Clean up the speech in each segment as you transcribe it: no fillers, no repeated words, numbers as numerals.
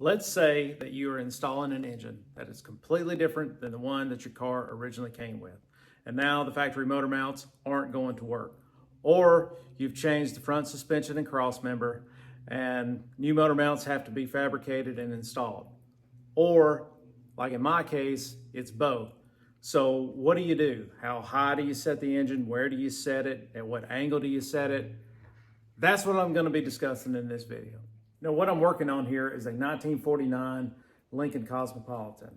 Let's say that you are installing an engine that is completely different than the one that your car originally came with. And now the factory motor mounts aren't going to work. Or you've changed the front suspension and cross member and new motor mounts have to be fabricated and installed. Or, like in my case, it's both. So what do you do? How high do you set the engine? Where do you set it? At what angle do you set it? That's what I'm going to be discussing in this video. Now, what I'm working on here is a 1949 Lincoln Cosmopolitan.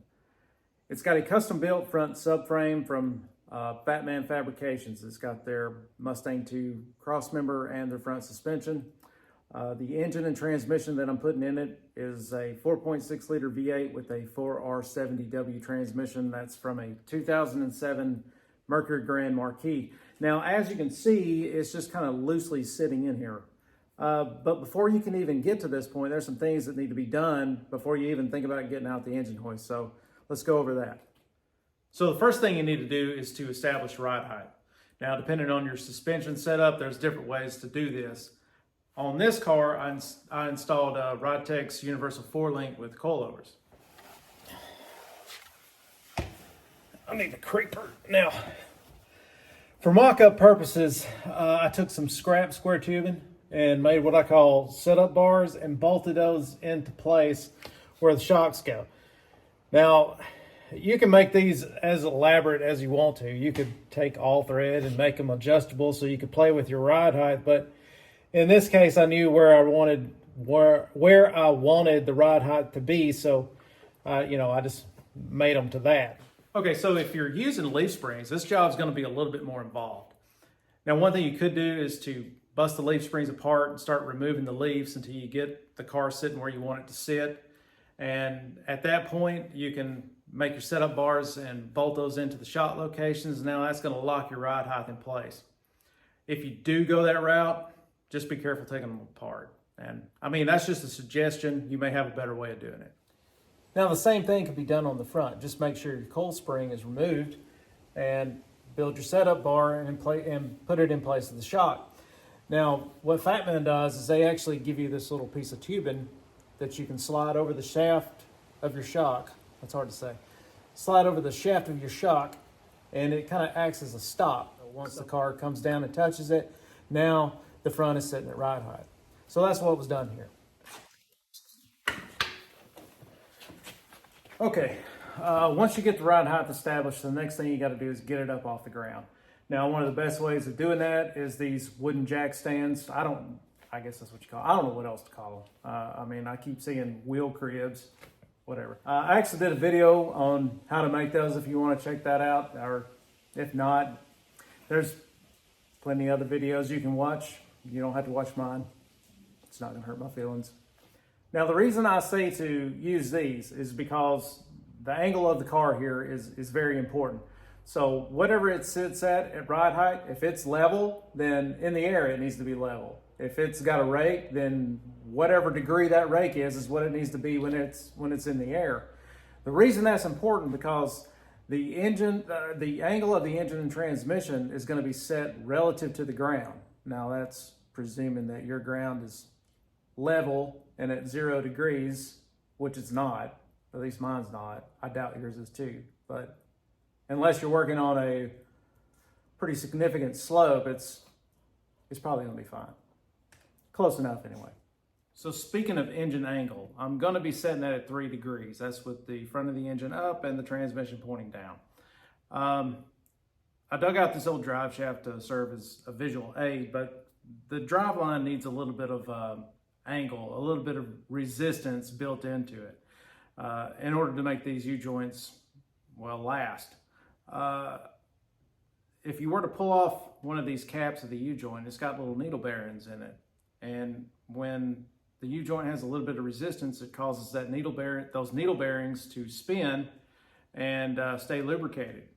It's got a custom-built front subframe from Fat Man Fabrications. It's got their Mustang 2 crossmember and their front suspension. The engine and transmission that I'm putting in it is a 4.6 liter V8 with a 4R70W transmission. That's from a 2007 Mercury Grand Marquis. Now, as you can see, it's just kind of loosely sitting in here. But before you can even get to this point, there's some things that need to be done before you even think about getting out the engine hoist. So let's go over that. So the first thing you need to do is to establish ride height. Now, depending on your suspension setup, there's different ways to do this. On this car, I installed Ride-Tech's Universal 4-link with coilovers. I need a creeper. Now, for mock-up purposes, I took some scrap square tubing and made what I call setup bars and bolted those into place where the shocks go. Now, you can make these as elaborate as you want to. You could take all thread and make them adjustable so you could play with your ride height, but in this case, I knew where I wanted the ride height to be, so I just made them to that. Okay, so if you're using leaf springs, this job's going to be a little bit more involved. Now, one thing you could do is to bust the leaf springs apart and start removing the leaves until you get the car sitting where you want it to sit. And at that point, you can make your setup bars and bolt those into the shot locations. Now that's going to lock your ride height in place. If you do go that route, just be careful taking them apart. And I mean, that's just a suggestion. You may have a better way of doing it. Now, the same thing can be done on the front. Just make sure your coil spring is removed and build your setup bar and put it in place of the shock. Now, what Fat Man does is they actually give you this little piece of tubing that you can slide over the shaft of your shock. That's hard to say. Slide over the shaft of your shock, and it kind of acts as a stop. Once the car comes down and touches it, now the front is sitting at ride height. So that's what was done here. Okay, once you get the ride height established, the next thing you got to do is get it up off the ground. Now, one of the best ways of doing that is these wooden jack stands. I guess that's what you call them. I don't know what else to call them. I mean, I keep seeing wheel cribs, whatever. I actually did a video on how to make those if you want to check that out, or if not, there's plenty of other videos you can watch. You don't have to watch mine. It's not going to hurt my feelings. Now, the reason I say to use these is because the angle of the car here is very important. So whatever it sits at ride height, if it's level, then in the air it needs to be level. If it's got a rake, then whatever degree that rake is what it needs to be when it's in the air. The reason that's important because the angle of the engine and transmission is going to be set relative to the ground. Now, that's presuming that your ground is level and at 0 degrees, which it's not. At least mine's not. I doubt yours is too. But unless you're working on a pretty significant slope, it's probably going to be fine. Close enough anyway. So speaking of engine angle, I'm going to be setting that at 3 degrees. That's with the front of the engine up and the transmission pointing down. I dug out this old drive shaft to serve as a visual aid, but the drive line needs a little bit of angle, a little bit of resistance built into it in order to make these U-joints, well, last. If you were to pull off one of these caps of the U-joint, it's got little needle bearings in it. And when the U-joint has a little bit of resistance, it causes those needle bearings to spin and stay lubricated.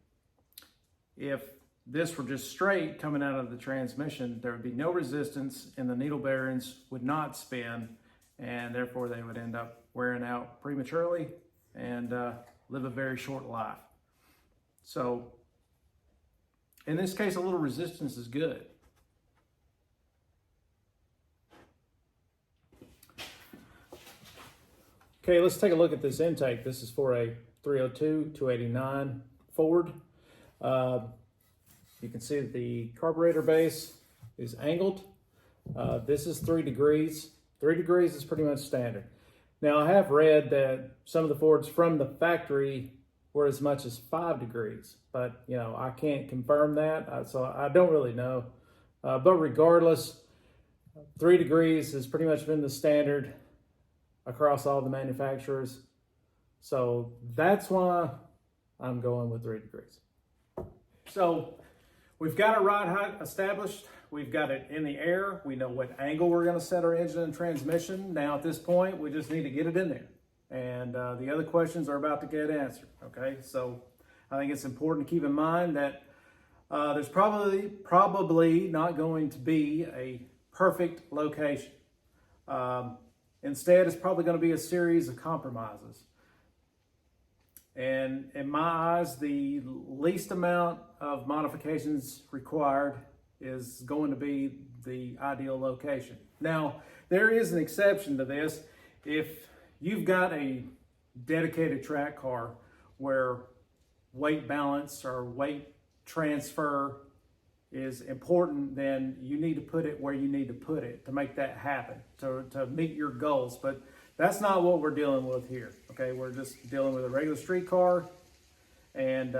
If this were just straight coming out of the transmission, there would be no resistance and the needle bearings would not spin, and therefore they would end up wearing out prematurely and live a very short life. So in this case, a little resistance is good. Okay, let's take a look at this intake. This is for a 302, 289 Ford. You can see that the carburetor base is angled. This is 3 degrees. 3 degrees is pretty much standard. Now, I have read that some of the Fords from the factory were as much as 5 degrees, but you know, I can't confirm that, so I don't really know. But regardless, 3 degrees has pretty much been the standard across all the manufacturers. So that's why I'm going with 3 degrees. So we've got our ride height established. We've got it in the air. We know what angle we're going to set our engine and transmission. Now at this point, we just need to get it in there. And the other questions are about to get answered, okay? So I think it's important to keep in mind that there's probably not going to be a perfect location. Instead, it's probably going to be a series of compromises. And in my eyes, the least amount of modifications required is going to be the ideal location. Now, there is an exception to this. If you've got a dedicated track car where weight balance or weight transfer is important, then you need to put it where you need to put it to make that happen, to meet your goals. But that's not what we're dealing with here, okay? We're just dealing with a regular street car. And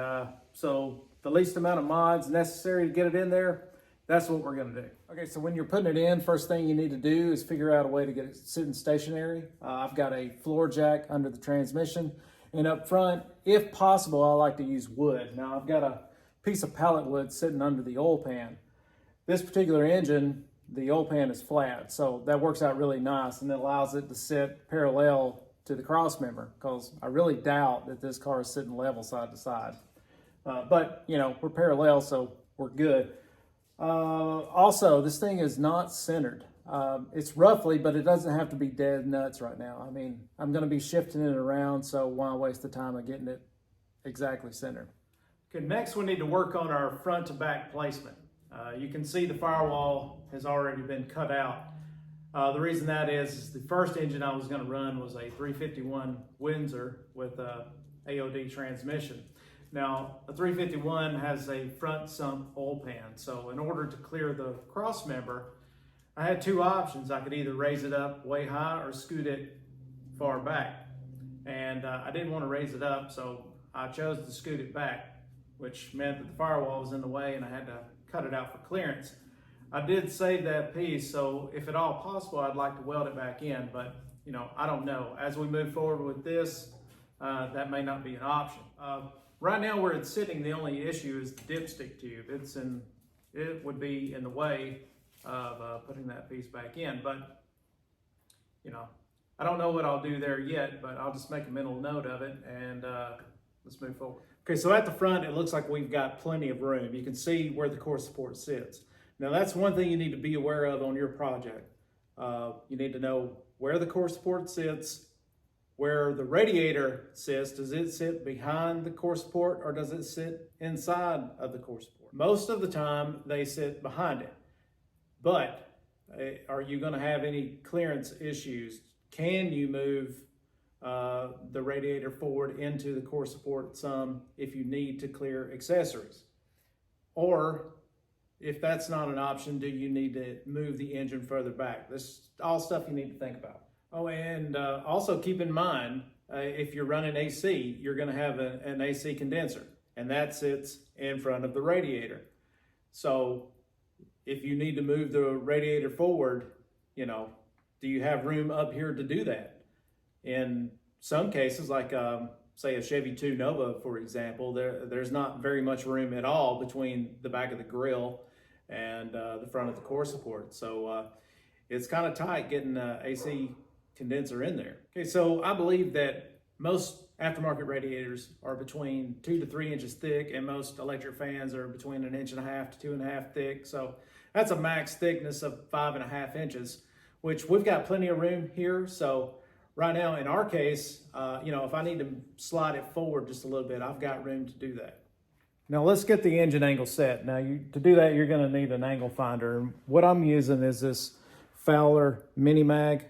so the least amount of mods necessary to get it in there, that's what we're gonna do. Okay, so when you're putting it in, first thing you need to do is figure out a way to get it sitting stationary. I've got a floor jack under the transmission. And up front, if possible, I like to use wood. Now I've got a piece of pallet wood sitting under the oil pan. This particular engine, the oil pan is flat, so that works out really nice, and it allows it to sit parallel to the cross member, because I really doubt that this car is sitting level side to side. But you know, we're parallel, so we're good. Also, this thing is not centered. It's roughly, but it doesn't have to be dead nuts right now. I mean, I'm going to be shifting it around, so why waste the time of getting it exactly centered? Okay, next we need to work on our front to back placement. You can see the firewall has already been cut out. The reason that is the first engine I was going to run was a 351 Windsor with a AOD transmission. Now, a 351 has a front sump oil pan, so in order to clear the cross member, I had two options. I could either raise it up way high or scoot it far back. And I didn't want to raise it up, so I chose to scoot it back, which meant that the firewall was in the way and I had to cut it out for clearance. I did save that piece, so if at all possible, I'd like to weld it back in, but you know, I don't know. As we move forward with this, that may not be an option. Right now where it's sitting, the only issue is the dipstick tube. It would be in the way of putting that piece back in, but you know, I don't know what I'll do there yet, but I'll just make a mental note of it and let's move forward. Okay, so at the front, it looks like we've got plenty of room. You can see where the core support sits. Now that's one thing you need to be aware of on your project. You need to know where the core support sits, where the radiator sits. Does it sit behind the core support or does it sit inside of the core support? Most of the time, they sit behind it. But are you gonna have any clearance issues? Can you move the radiator forward into the core support some if you need to clear accessories? Or if that's not an option, do you need to move the engine further back? This is all stuff you need to think about. Oh, and also keep in mind, if you're running AC, you're gonna have an AC condenser, and that sits in front of the radiator. So if you need to move the radiator forward, you know, do you have room up here to do that? In some cases, like say a Chevy 2 Nova, for example, there's not very much room at all between the back of the grille and the front of the core support. So it's kind of tight getting an AC condenser in there. Okay, so I believe that most aftermarket radiators are between 2 to 3 inches thick, and most electric fans are between 1.5 inches to 2.5 thick. So that's a max thickness of 5.5 inches, which we've got plenty of room here. So right now, in our case, you know, if I need to slide it forward just a little bit, I've got room to do that. Now let's get the engine angle set. Now to do that, you're gonna need an angle finder. And what I'm using is this Fowler Mini Mag.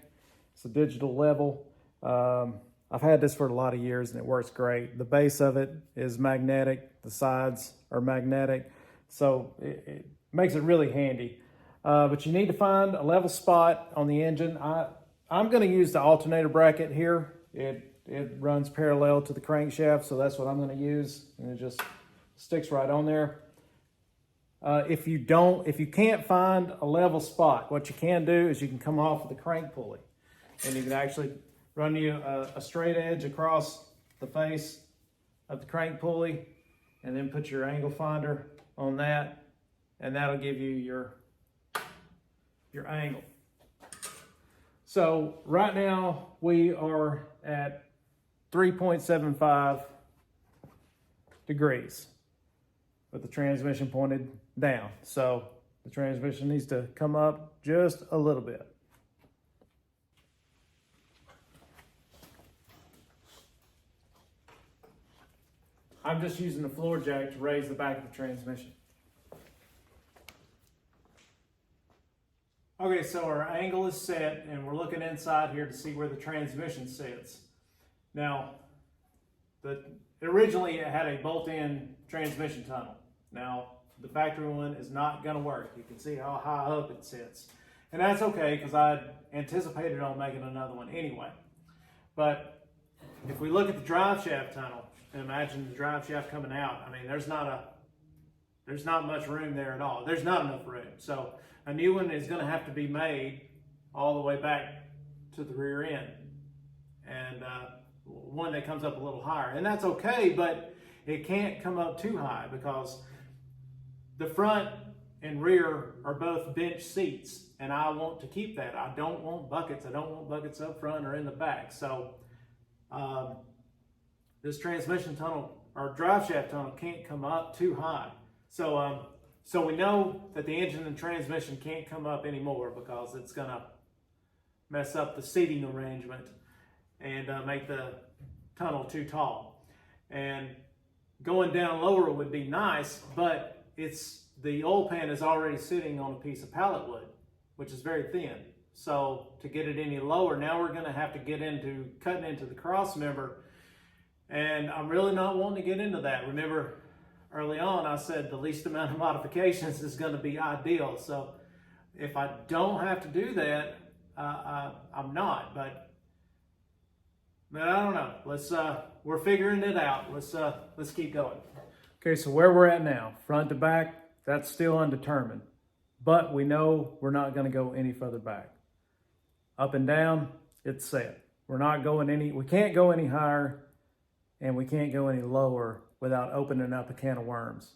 It's a digital level. I've had this for a lot of years and it works great. The base of it is magnetic. The sides are magnetic. So it makes it really handy. But you need to find a level spot on the engine. I'm going to use the alternator bracket here. It runs parallel to the crankshaft, so that's what I'm going to use. And it just sticks right on there. If you can't find a level spot, what you can do is you can come off of the crank pulley. And you can actually run you a straight edge across the face of the crank pulley and then put your angle finder on that, and that'll give you your angle. So right now we are at 3.75 degrees with the transmission pointed down. So the transmission needs to come up just a little bit. I'm just using the floor jack to raise the back of the transmission. Okay, so our angle is set and we're looking inside here to see where the transmission sits. Now, originally it had a bolt-in transmission tunnel. Now, the factory one is not going to work. You can see how high up it sits. And that's okay because I anticipated on making another one anyway. But if we look at the drive shaft tunnel, and imagine the drive shaft coming out, I mean, there's not much room there at all. There's not enough room. So a new one is going to have to be made all the way back to the rear end. And one that comes up a little higher. And that's okay, but it can't come up too high because the front and rear are both bench seats. And I want to keep that. I don't want buckets. I don't want buckets up front or in the back. So this transmission tunnel or drive shaft tunnel can't come up too high. So we know that the engine and transmission can't come up anymore because it's going to mess up the seating arrangement and make the tunnel too tall. And going down lower would be nice, but the oil pan is already sitting on a piece of pallet wood, which is very thin. So to get it any lower, now we're going to have to get into cutting into the cross member. And I'm really not wanting to get into that. Remember, early on, I said the least amount of modifications is going to be ideal. So if I don't have to do that, I'm not. But I don't know. We're figuring it out. Let's keep going. Okay, so where we're at now, front to back, that's still undetermined. But we know we're not going to go any further back. Up and down, it's set. We can't go any higher. And we can't go any lower without opening up a can of worms.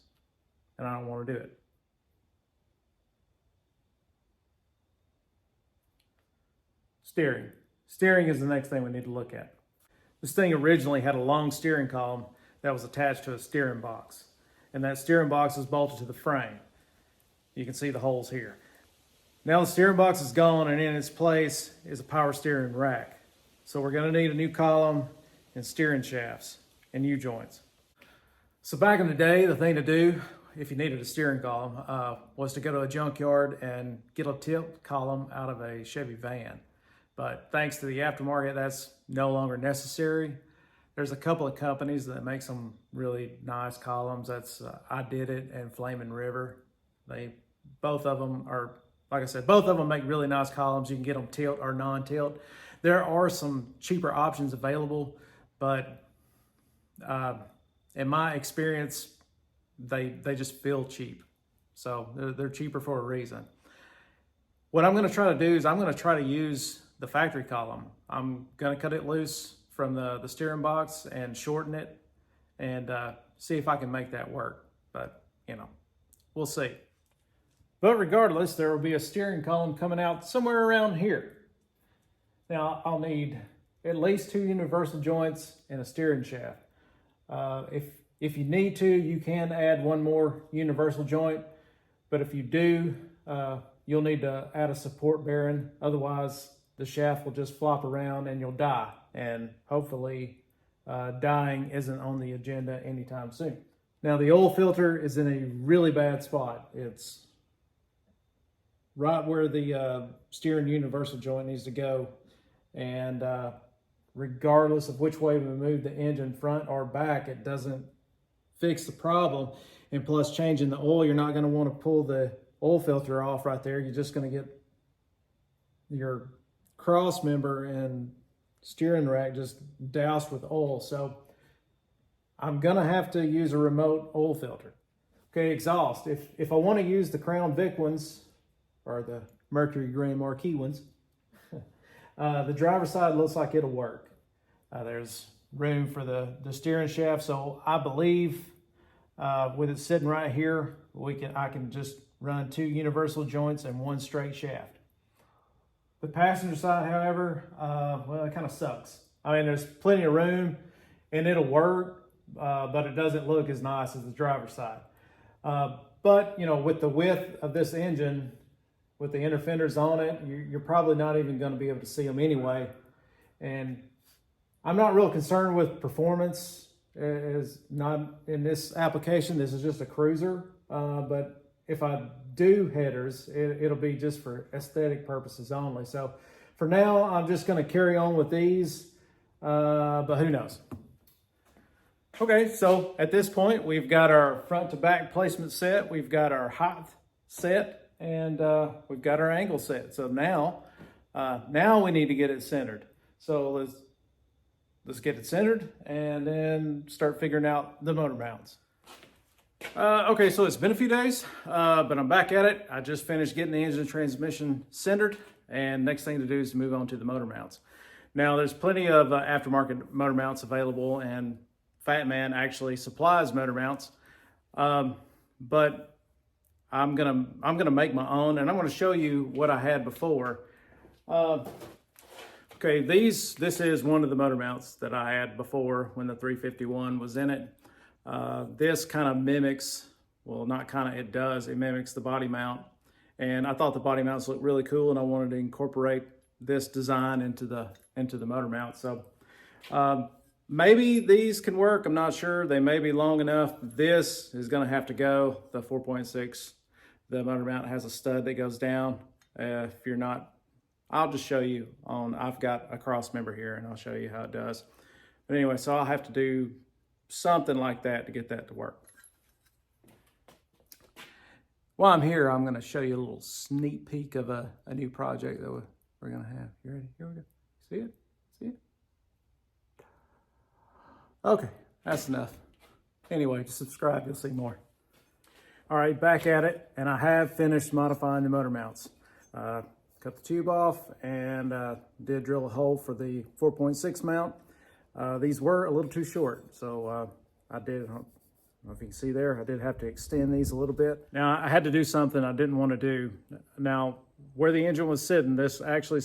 And I don't want to do it. Steering. Steering is the next thing we need to look at. This thing originally had a long steering column that was attached to a steering box. And that steering box is bolted to the frame. You can see the holes here. Now the steering box is gone and in its place is a power steering rack. So we're going to need a new column and steering shafts and U-joints. So back in the day, the thing to do if you needed a steering column was to go to a junkyard and get a tilt column out of a Chevy van. But thanks to the aftermarket, that's no longer necessary. There's a couple of companies that make some really nice columns. That's I Did It and Flamin' River. Both of them are, like I said, both of them make really nice columns. You can get them tilt or non-tilt. There are some cheaper options available, but in my experience, they just feel cheap. So they're cheaper for a reason. What I'm going to try to do is I'm going to try to use the factory column. I'm going to cut it loose from the steering box and shorten it and see if I can make that work. But, we'll see. But regardless, there will be a steering column coming out somewhere around here. Now, I'll need at least 2 universal joints and a steering shaft. If you need to, you can add one more universal joint. But if you do, you'll need to add a support bearing. Otherwise, the shaft will just flop around and you'll die. And hopefully, dying isn't on the agenda anytime soon. Now, the oil filter is in a really bad spot. It's right where the steering universal joint needs to go. And regardless of which way we move the engine, front or back, it doesn't fix the problem. And plus, changing the oil, you're not going to want to pull the oil filter off right there. You're just going to get your cross member and steering rack just doused with oil. So I'm going to have to use a remote oil filter. Okay, exhaust. If I want to use the Crown Vic ones, or the Mercury Grand Marquis ones, the driver's side looks like it'll work. There's room for the steering shaft, so I believe with it sitting right here, I can just run 2 universal joints and 1 straight shaft. The passenger side, however, well, it kind of sucks. I mean, there's plenty of room and it'll work, but it doesn't look as nice as the driver's side. But, you know, with the width of this engine, with the inner fenders on it, you're probably not even going to be able to see them anyway. And I'm not real concerned with performance. Is not in this application. This is just a cruiser. But if I do headers, it'll be just for aesthetic purposes only. So for now, I'm just going to carry on with these, but who knows? Okay, so at this point, we've got our front to back placement set. We've got our height set, and we've got our angle set. So now we need to get it centered. So let's get it centered and then start figuring out the motor mounts. Okay, so it's been a few days, but I'm back at it. I just finished getting the engine and transmission centered, and next thing to do is to move on to the motor mounts. Now, there's plenty of aftermarket motor mounts available, and Fat Man actually supplies motor mounts, but I'm gonna make my own, and I'm gonna show you what I had before. Okay, this is one of the motor mounts that I had before when the 351 was in it. This kind of mimics, well, not kind of, it does, it mimics the body mount. And I thought the body mounts looked really cool, and I wanted to incorporate this design into the motor mount. So maybe these can work, I'm not sure. They may be long enough. This is gonna have to go, the 4.6. The motor mount has a stud that goes down. If you're not, I'll just show you I've got a cross member here, and I'll show you how it does. But anyway, so I'll have to do something like that to get that to work. While I'm here, I'm gonna show you a little sneak peek of a new project that we're gonna have. You ready? Here we go. See it? See it? Okay, that's enough. Anyway, just subscribe, you'll see more. All right, back at it, and I have finished modifying the motor mounts. Cut the tube off and did drill a hole for the 4.6 mount. These were a little too short, so I don't know if you can see there, I did have to extend these a little bit. Now, I had to do something I didn't want to do. Now, where the engine was sitting, this actually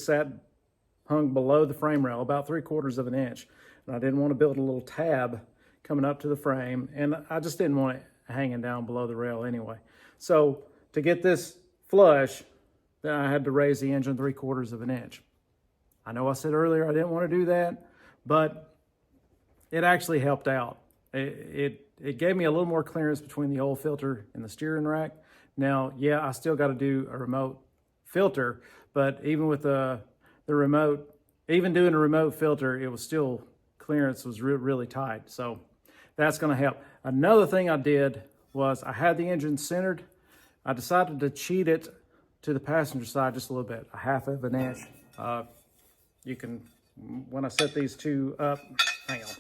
hung below the frame rail, about 3/4 of an inch. And I didn't want to build a little tab coming up to the frame, and I just didn't want it hanging down below the rail anyway. So to get this flush, then I had to raise the engine 3/4 of an inch. I know I said earlier I didn't want to do that, but it actually helped out. It gave me a little more clearance between the oil filter and the steering rack. Now, yeah, I still got to do a remote filter, but even with the remote, even doing a remote filter, it was still, clearance was really tight. So that's going to help. Another thing I did was I had the engine centered. I decided to cheat it to the passenger side just a little bit, 1/2 of an inch. You can, when I set these two up, hang on.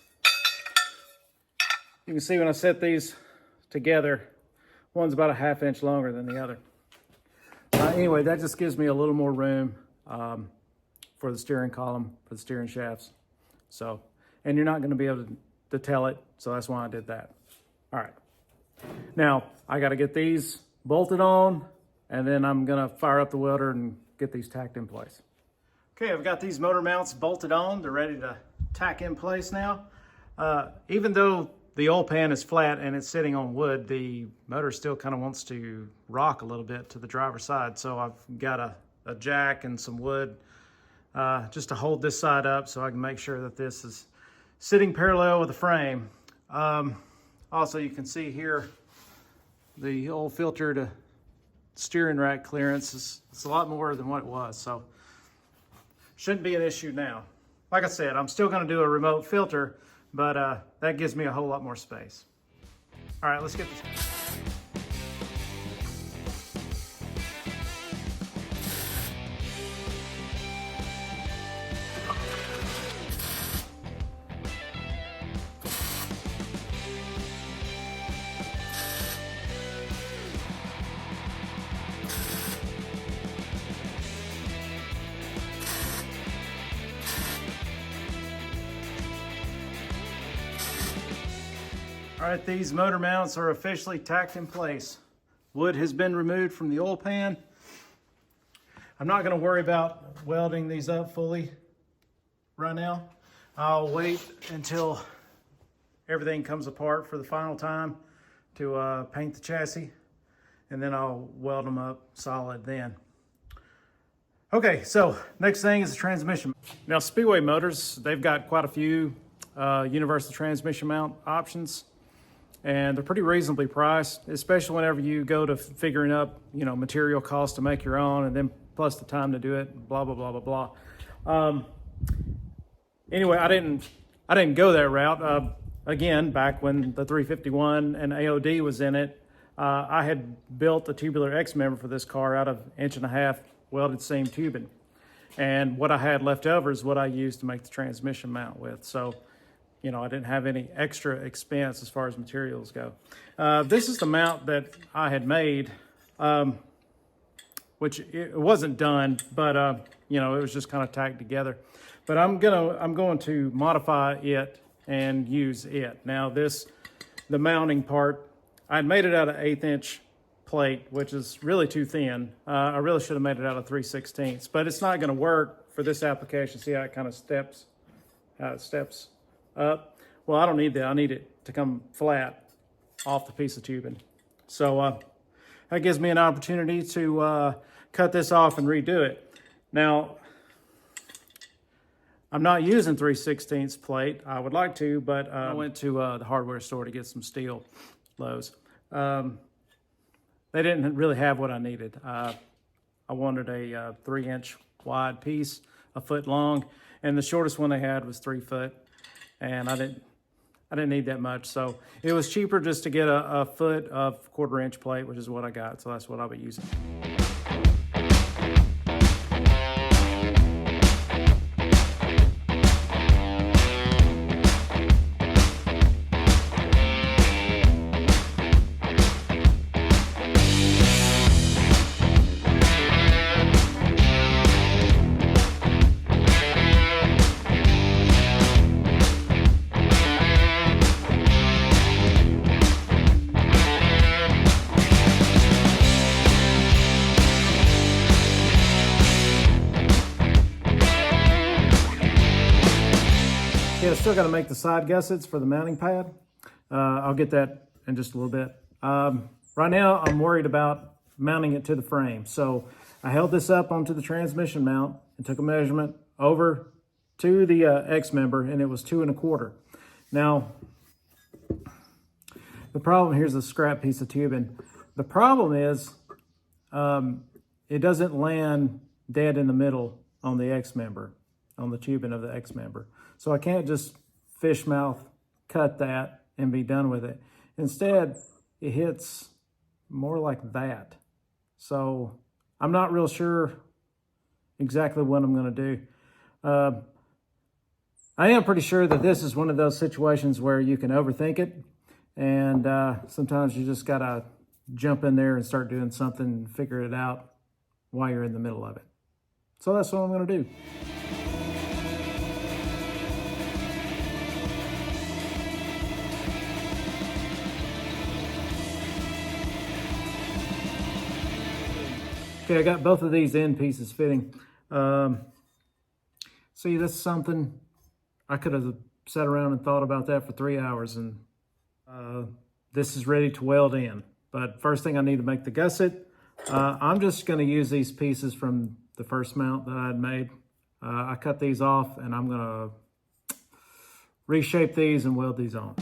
You can see when I set these together, one's about 1/2 inch longer than the other. Anyway, that just gives me a little more room for the steering column, for the steering shafts. So, and you're not going to be able to tell it, so that's why I did that. All right. Now, I got to get these bolted on, and then I'm going to fire up the welder and get these tacked in place. Okay, I've got these motor mounts bolted on. They're ready to tack in place now. Even though the oil pan is flat and it's sitting on wood, the motor still kind of wants to rock a little bit to the driver's side. So I've got a jack and some wood just to hold this side up so I can make sure that this is sitting parallel with the frame. Also, you can see here the oil filter to steering rack clearance is a lot more than what it was, so shouldn't be an issue now. like I said, I'm still gonna do a remote filter, but that gives me a whole lot more space. All right, let's get this. All right, these motor mounts are officially tacked in place. Wood has been removed from the oil pan. I'm not gonna worry about welding these up fully right now. I'll wait until everything comes apart for the final time to paint the chassis, and then I'll weld them up solid then. Okay, so next thing is the transmission. Now, Speedway motors, they've got quite a few universal transmission mount options, and they're pretty reasonably priced, especially whenever you go to figuring up, you know, material costs to make your own, and then plus the time to do it, blah, blah, blah, blah, blah. Anyway, I didn't go that route. Again, back when the 351 and AOD was in it, I had built a tubular X member for this car out of 1.5" welded seam tubing. And what I had left over is what I used to make the transmission mount with. So, you know, I didn't have any extra expense as far as materials go. This is the mount that I had made, which it wasn't done, but you know, it was just kind of tacked together. But I'm going to modify it and use it. Now the mounting part, I made it out of 1/8" plate, which is really too thin. I really should have made it out of 3/16", but it's not going to work for this application. See how it kind of steps up? Well, I don't need that. I need it to come flat off the piece of tubing. So that gives me an opportunity to cut this off and redo it. Now, I'm not using 3/16" plate. I would like to, but I went to the hardware store to get some steel lows. They didn't really have what I needed. I wanted a 3" wide piece, 1 foot long, and the shortest one they had was 3 foot, and I didn't need that much. So it was cheaper just to get a foot of 1/4" plate, which is what I got. So that's what I'll be using. Yeah, still got to make the side gussets for the mounting pad. I'll get that in just a little bit. Right now, I'm worried about mounting it to the frame. So I held this up onto the transmission mount and took a measurement over to the X member, and it was 2 1/4. Now, the problem, here's a scrap piece of tubing. The problem is it doesn't land dead in the middle on the X member, on the tubing of the X member. So I can't just fish mouth cut that and be done with it. Instead, it hits more like that. So I'm not real sure exactly what I'm going to do. I am pretty sure that this is one of those situations where you can overthink it. And sometimes you just got to jump in there and start doing something and figure it out while you're in the middle of it. So that's what I'm going to do. Okay, I got both of these end pieces fitting. See, that's something I could have sat around and thought about that for 3 hours, and this is ready to weld in. But first thing, I need to make the gusset. I'm just going to use these pieces from the first mount that I had made. I cut these off, and I'm going to reshape these and weld these on.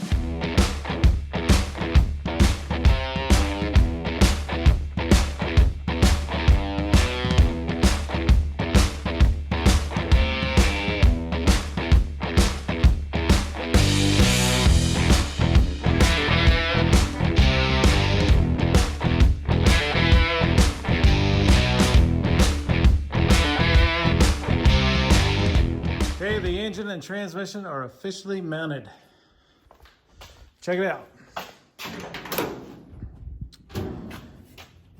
and transmission are officially mounted. Check it out.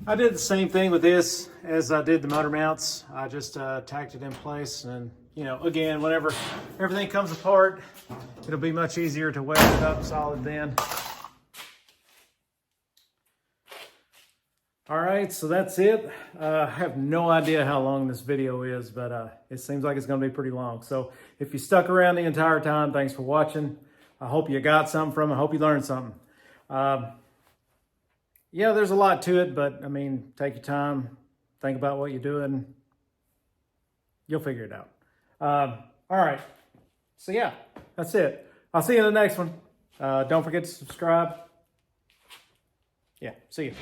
I did the same thing with this as I did the motor mounts. I just tacked it in place, and you know, again, whenever everything comes apart, it'll be much easier to weld it up solid then. All right, so that's it. I have no idea how long this video is, but it seems like it's gonna be pretty long. So if you stuck around the entire time, thanks for watching. I hope you got something from it. I hope you learned something. Yeah, there's a lot to it, but I mean, take your time, think about what you're doing. You'll figure it out. All right, so yeah, that's it. I'll see you in the next one. Don't forget to subscribe. Yeah, see you.